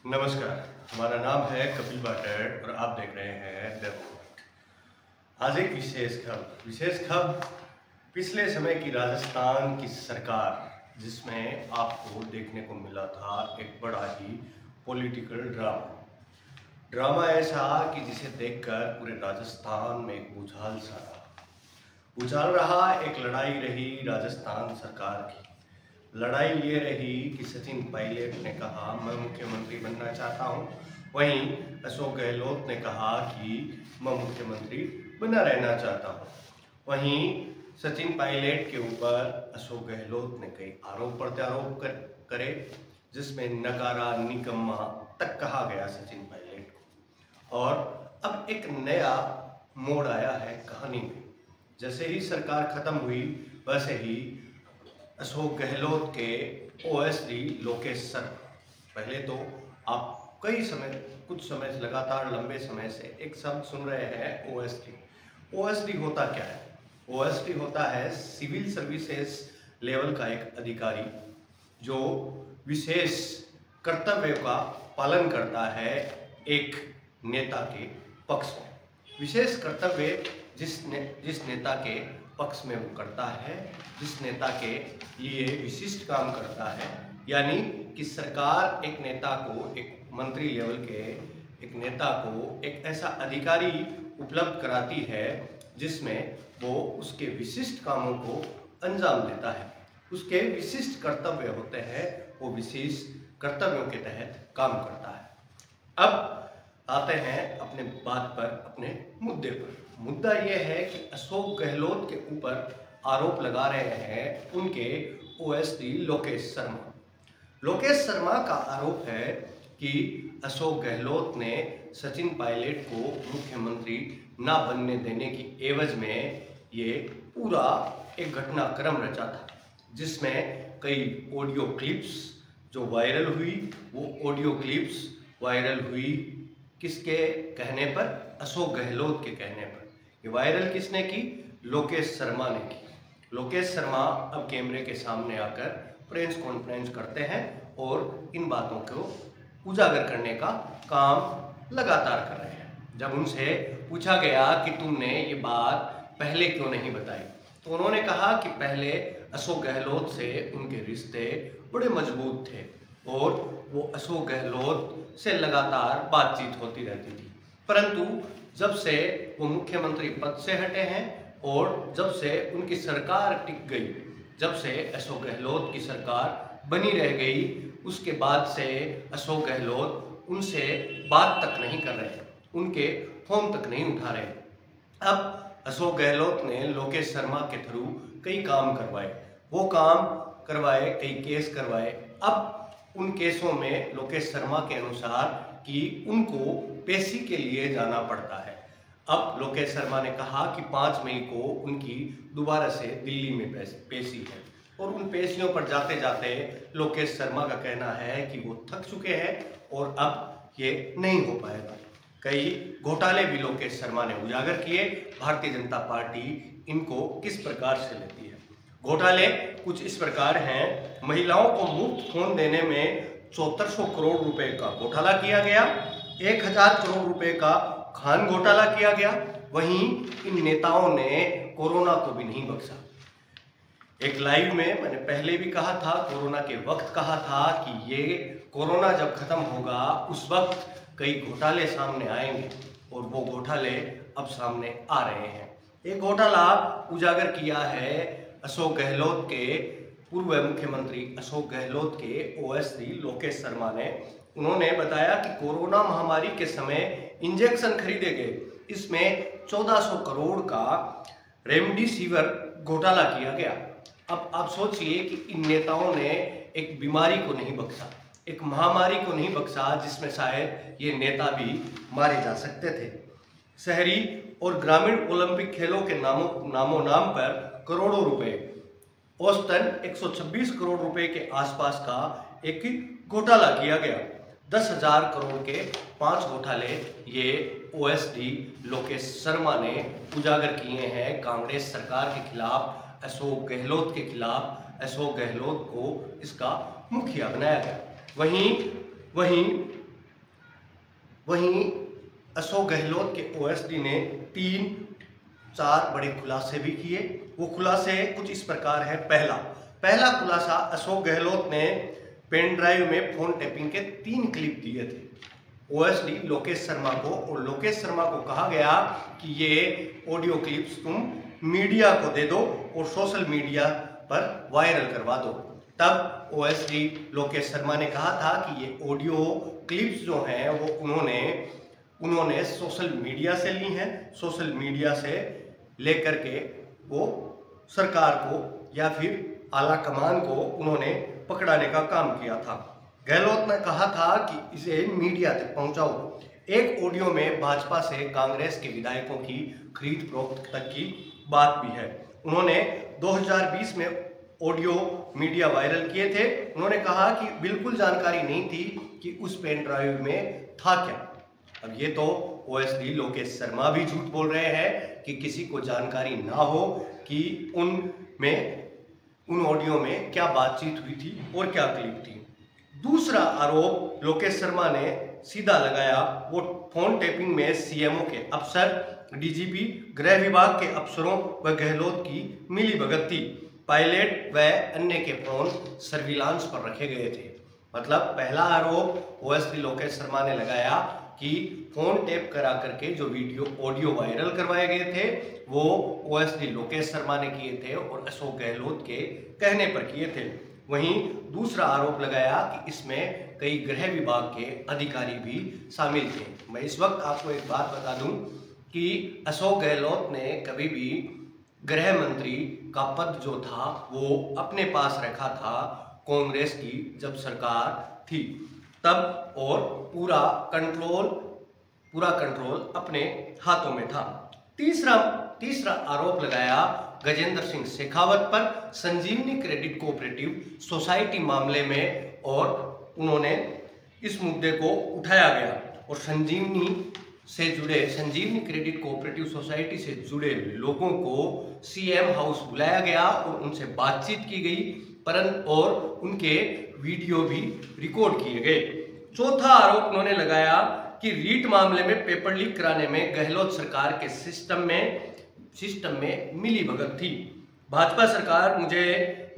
नमस्कार, हमारा नाम है कपिल बाटर और आप देख रहे हैं द मूवमेंट। आज एक विशेष खबर पिछले समय की राजस्थान की सरकार, जिसमें आपको देखने को मिला था एक बड़ा ही पॉलिटिकल ड्रामा ऐसा कि जिसे देखकर पूरे राजस्थान में एक उछाल रहा। एक लड़ाई रही राजस्थान सरकार की। लड़ाई ये रही कि सचिन पायलट ने कहा मैं मुख्यमंत्री बनना चाहता हूँ, वहीं अशोक गहलोत ने कहा कि मैं मुख्यमंत्री बना रहना चाहता हूँ। वहीं सचिन पायलट के ऊपर अशोक गहलोत ने कई आरोप प्रत्यारोप करे, जिसमें नकारा निकम्मा तक कहा गया सचिन पायलट को। और अब एक नया मोड़ आया है कहानी में। जैसे ही सरकार खत्म हुई वैसे ही अशोक गहलोत के ओएसडी लोकेश शर्मा, पहले तो आप कुछ समय से लगातार लंबे समय से एक शब्द सुन रहे हैं ओएसडी। ओएसडी होता क्या है? ओएसडी होता है सिविल सर्विसेज लेवल का एक अधिकारी जो विशेष कर्तव्य का पालन करता है एक नेता के पक्ष में। विशेष कर्तव्य जिस नेता के पक्ष में वो करता है, जिस नेता के लिए विशिष्ट काम करता है, यानी कि सरकार एक नेता को, एक मंत्री लेवल के एक नेता को एक ऐसा अधिकारी उपलब्ध कराती है जिसमें वो उसके विशिष्ट कामों को अंजाम देता है। उसके विशिष्ट कर्तव्य होते हैं, वो विशेष कर्तव्यों के तहत काम करता है। अब आते हैं अपने बात पर, अपने मुद्दे पर। मुद्दा यह है कि अशोक गहलोत के ऊपर आरोप लगा रहे हैं उनके ओएसडी लोकेश शर्मा का आरोप है कि अशोक गहलोत ने सचिन पायलट को मुख्यमंत्री ना बनने देने की एवज में ये पूरा एक घटनाक्रम रचा था, जिसमें कई ऑडियो क्लिप्स जो वायरल हुई। वो ऑडियो क्लिप्स वायरल हुई किसके कहने पर? अशोक गहलोत के कहने पर। ये वायरल किसने की? लोकेश शर्मा ने की। लोकेश शर्मा अब कैमरे के सामने आकर प्रेस कॉन्फ्रेंस करते हैं और इन बातों को उजागर करने का काम लगातार कर रहे हैं। जब उनसे पूछा गया कि तुमने ये बात पहले क्यों नहीं बताई, तो उन्होंने कहा कि पहले अशोक गहलोत से उनके रिश्ते बड़े मजबूत थे और वो अशोक गहलोत से लगातार बातचीत होती रहती थी। परंतु जब से वो मुख्यमंत्री पद से हटे हैं और जब से उनकी सरकार टिक गई, जब से अशोक गहलोत की सरकार बनी रह गई, उसके बाद से अशोक गहलोत उनसे बात तक नहीं कर रहे, उनके फोन तक नहीं उठा रहे। अब अशोक गहलोत ने लोकेश शर्मा के थ्रू कई काम करवाए, कई केस करवाए। अब उन केसों में लोकेश शर्मा के अनुसार कि उनको पेशी के लिए जाना पड़ता है। अब लोकेश शर्मा ने कहा कि 5 मई को उनकी दोबारा से दिल्ली में पेशी है और उन पेशियों पर जाते जाते लोकेश शर्मा का कहना है कि वो थक चुके हैं और अब ये नहीं हो पाएगा। कई घोटाले भी लोकेश शर्मा ने उजागर किए। भारतीय जनता पार्टी इनको किस प्रकार से लेती है? घोटाले कुछ इस प्रकार हैं। महिलाओं को मुफ्त फोन देने में 7400 करोड़ रुपए का घोटाला किया गया। 1000 करोड़ रुपए का खान घोटाला किया गया। वहीं इन नेताओं ने कोरोना को भी नहीं बख्शा। एक लाइव में मैंने पहले भी कहा था, कोरोना के वक्त कहा था कि ये कोरोना जब खत्म होगा उस वक्त कई घोटाले सामने आएंगे और वो घोटाले अब सामने आ रहे हैं। एक घोटाला उजागर किया है अशोक गहलोत के पूर्व मुख्यमंत्री अशोक गहलोत के ओएसडी लोकेश शर्मा ने। उन्होंने बताया कि कोरोना महामारी के समय इंजेक्शन खरीदे गए, इसमें 1400 करोड़ का रेमडेसिविर घोटाला किया गया। अब आप सोचिए कि इन नेताओं ने एक बीमारी को नहीं बख्शा, एक महामारी को नहीं बख्शा, जिसमें शायद ये नेता भी मारे जा सकते थे। शहरी और ग्रामीण ओलंपिक खेलों के नामों नाम पर करोड़ों रुपए, औसतन 126 करोड़ रुपए के आसपास का एक घोटाला किया गया। 10,000 करोड़ के 5 घोटाले ये ओएसडी लोकेश शर्मा ने उजागर किए हैं कांग्रेस सरकार के खिलाफ, अशोक गहलोत के खिलाफ। अशोक गहलोत को इसका मुखिया बनाया गया। वहीं वहीं अशोक गहलोत के ओएसडी ने 3-4 बड़े खुलासे भी किए। वो खुलासे कुछ इस प्रकार है। पहला खुलासा, अशोक गहलोत ने पेन ड्राइव में फोन टैपिंग के 3 क्लिप दिए थे ओएसडी लोकेश शर्मा को, और लोकेश शर्मा को कहा गया कि ये ऑडियो क्लिप्स तुम मीडिया को दे दो और सोशल मीडिया पर वायरल करवा दो। तब ओएसडी लोकेश शर्मा ने कहा था कि ये ऑडियो क्लिप्स जो हैं वो उन्होंने सोशल मीडिया से ली हैं, सोशल मीडिया से लेकर के वो सरकार को या फिर आला कमान को उन्होंने पकड़ाने का काम किया था। गहलोत ने कहा था कि इसे मीडिया तक पहुंचाओ। एक ऑडियो में भाजपा से कांग्रेस के विधायकों की खरीद फरोख्त तक की बात भी है। उन्होंने 2020 में ऑडियो मीडिया वायरल किए थे। उन्होंने कहा कि बिल्कुल जानकारी नहीं थी कि उस पेन ड्राइव में था क्या। अब ये तो ओएसडी लोकेश शर्मा भी झूठ बोल रहे हैं कि किसी को जानकारी ना हो कि उन ऑडियो में क्या बातचीत हुई थी और क्या क्लिप थी। दूसरा आरोप लोकेश शर्मा ने सीधा लगाया, वो फोन टैपिंग में सीएमओ के अफसर, डीजीपी, गृह विभाग के अफसरों व गहलोत की मिलीभगत थी। पायलट व अन्य के फोन सर्विलांस पर रखे गए थे। मतलब पहला आरोप ओएसडी लोकेश शर्मा ने लगाया कि फोन टैप करा करके जो ऑडियो वायरल करवाए गए थे वो ओएसडी लोकेश शर्मा ने किए थे और अशोक गहलोत के कहने पर किए थे। वहीं दूसरा आरोप लगाया कि इसमें कई गृह विभाग के अधिकारी भी शामिल थे। मैं इस वक्त आपको एक बात बता दूं कि अशोक गहलोत ने कभी भी गृह मंत्री का पद जो था वो अपने पास रखा था कांग्रेस की जब सरकार थी तब, और पूरा कंट्रोल अपने हाथों में था। तीसरा आरोप लगाया गजेंद्र सिंह शेखावत पर संजीवनी क्रेडिट कोऑपरेटिव सोसाइटी मामले में, और उन्होंने इस मुद्दे को उठाया गया और संजीवनी क्रेडिट कोऑपरेटिव सोसाइटी से जुड़े लोगों को सीएम हाउस बुलाया गया और उनसे बातचीत की गई और उनके वीडियो भी रिकॉर्ड किए गए। चौथा आरोप उन्होंने लगाया कि रीट मामले में पेपर लीक कराने में गहलोत सरकार के सिस्टम में मिलीभगत थी। भाजपा सरकार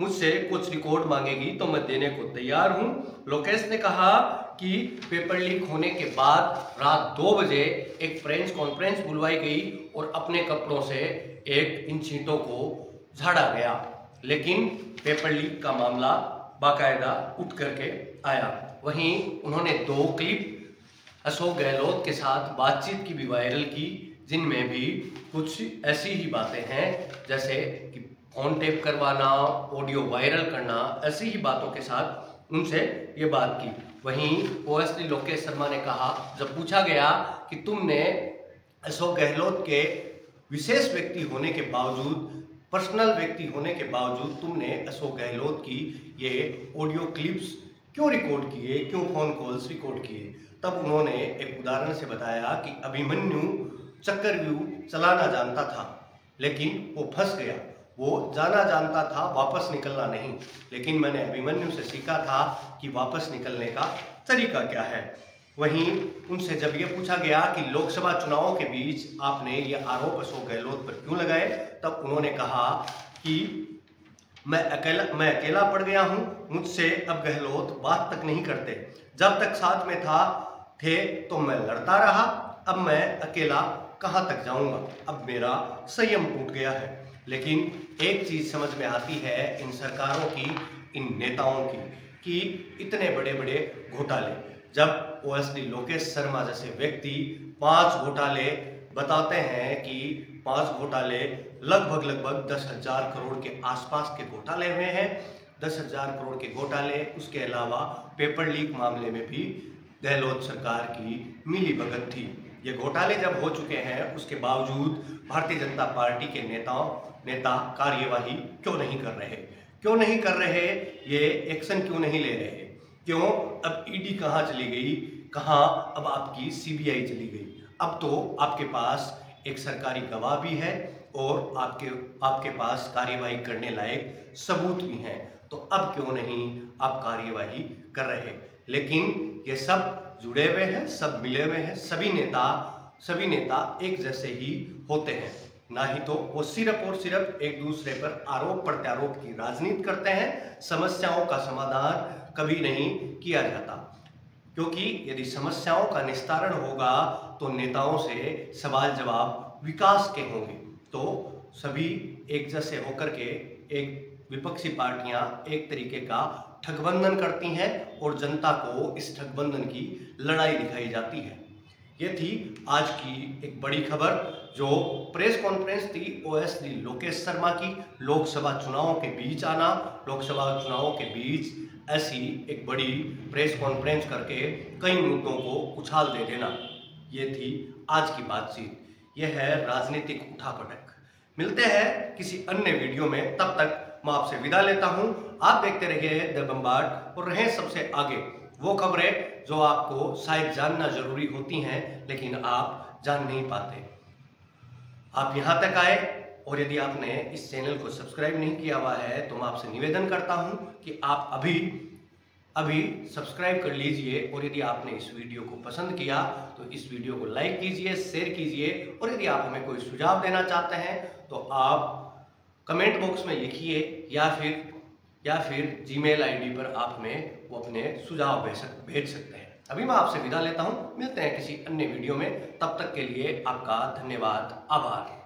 मुझसे कुछ रिकॉर्ड मांगेगी तो मैं देने को तैयार हूं। लोकेश ने कहा कि पेपर लीक होने के बाद रात 2 बजे एक प्रेस कॉन्फ्रेंस बुलवाई गई और अपने कपड़ों से इन चींटों को झाड़ा गया, लेकिन पेपर लीक का मामला बाकायदा उठ करके आया। वहीं उन्होंने 2 क्लिप अशोक गहलोत के साथ बातचीत की भी वायरल की, जिनमें भी कुछ ऐसी ही बातें हैं जैसे कि फोन टेप करवाना, ऑडियो वायरल करना, ऐसी ही बातों के साथ उनसे ये बात की। वहीं ओएसडी लोकेश शर्मा ने कहा, जब पूछा गया कि तुमने अशोक गहलोत के विशेष व्यक्ति होने के बावजूद, पर्सनल व्यक्ति होने के बावजूद तुमने अशोक गहलोत की ये ऑडियो क्लिप्स क्यों रिकॉर्ड किए, क्यों फोन कॉल्स रिकॉर्ड किए, तब उन्होंने एक उदाहरण से बताया कि अभिमन्यु चक्रव्यूह चलाना जानता था लेकिन वो फंस गया। वो जाना जानता था, वापस निकलना नहीं, लेकिन मैंने अभिमन्यु से सीखा था कि वापस निकलने का तरीका क्या है। वहीं उनसे जब ये पूछा गया कि लोकसभा चुनावों के बीच आपने ये आरोप अशोक गहलोत पर क्यों लगाए, तब उन्होंने कहा कि मैं अकेला पड़ गया हूं, मुझसे अब गहलोत बात तक नहीं करते। जब तक साथ में थे तो मैं लड़ता रहा, अब मैं अकेला कहां तक जाऊंगा, अब मेरा संयम टूट गया है। लेकिन एक चीज समझ में आती है इन सरकारों की, इन नेताओं की, कि इतने बड़े बड़े घोटाले, जब ओएसडी लोकेश शर्मा जैसे व्यक्ति 5 घोटाले बताते हैं कि 5 घोटाले लगभग 10,000 करोड़ के आसपास के घोटाले हुए हैं, 10,000 करोड़ के घोटाले, उसके अलावा पेपर लीक मामले में भी गहलोत सरकार की मिलीभगत थी। ये घोटाले जब हो चुके हैं उसके बावजूद भारतीय जनता पार्टी के नेता कार्यवाही क्यों नहीं कर रहे, ये एक्शन क्यों नहीं ले रहे, क्यों अब ईडी कहाँ चली गई, कहाँ अब आपकी सीबीआई चली गई। अब तो आपके पास एक सरकारी गवाह भी है और आपके पास कार्यवाही करने लायक सबूत भी हैं, तो अब क्यों नहीं आप कार्यवाही कर रहे। लेकिन ये सब जुड़े हुए हैं, सब मिले हुए हैं, सभी नेता एक जैसे ही होते हैं। ना ही तो वो सिर्फ और सिर्फ एक दूसरे पर आरोप प्रत्यारोप की राजनीति करते हैं, समस्याओं का समाधान कभी नहीं किया जाता। क्योंकि यदि समस्याओं का निस्तारण होगा तो नेताओं से सवाल जवाब विकास के होंगे। तो सभी एक जैसे होकर के एक विपक्षी पार्टियां एक तरीके का ठगबंधन करती हैं और जनता को इस ठगबंधन की लड़ाई दिखाई जाती है। ये थी आज की एक बड़ी खबर जो प्रेस कॉन्फ्रेंस थी ओएसडी लोकेश शर्मा की। लोकसभा चुनावों के बीच आना, लोकसभा चुनावों के बीच ऐसी एक बड़ी प्रेस कॉन्फ्रेंस करके कई मुद्दों को उछाल दे देना, ये थी आज की बातचीत। यह है राजनीतिक उठापटक। मिलते हैं किसी अन्य वीडियो में, तब तक मैं आपसे विदा लेता हूं। आप देखते रहिए द बम्बार्ड और रहें सबसे आगे। वो खबरें जो आपको शायद जानना जरूरी होती हैं लेकिन आप जान नहीं पाते। आप यहाँ तक आए और यदि आपने इस चैनल को सब्सक्राइब नहीं किया हुआ है तो मैं आपसे निवेदन करता हूँ कि आप अभी सब्सक्राइब कर लीजिए। और यदि आपने इस वीडियो को पसंद किया तो इस वीडियो को लाइक कीजिए, शेयर कीजिए। और यदि आप हमें कोई सुझाव देना चाहते हैं तो आप कमेंट बॉक्स में लिखिए या फिर जीमेल आईडी पर आप हमें वो अपने सुझाव भेज सकते हैं। अभी मैं आपसे विदा लेता हूँ। मिलते हैं किसी अन्य वीडियो में, तब तक के लिए आपका धन्यवाद, आभार।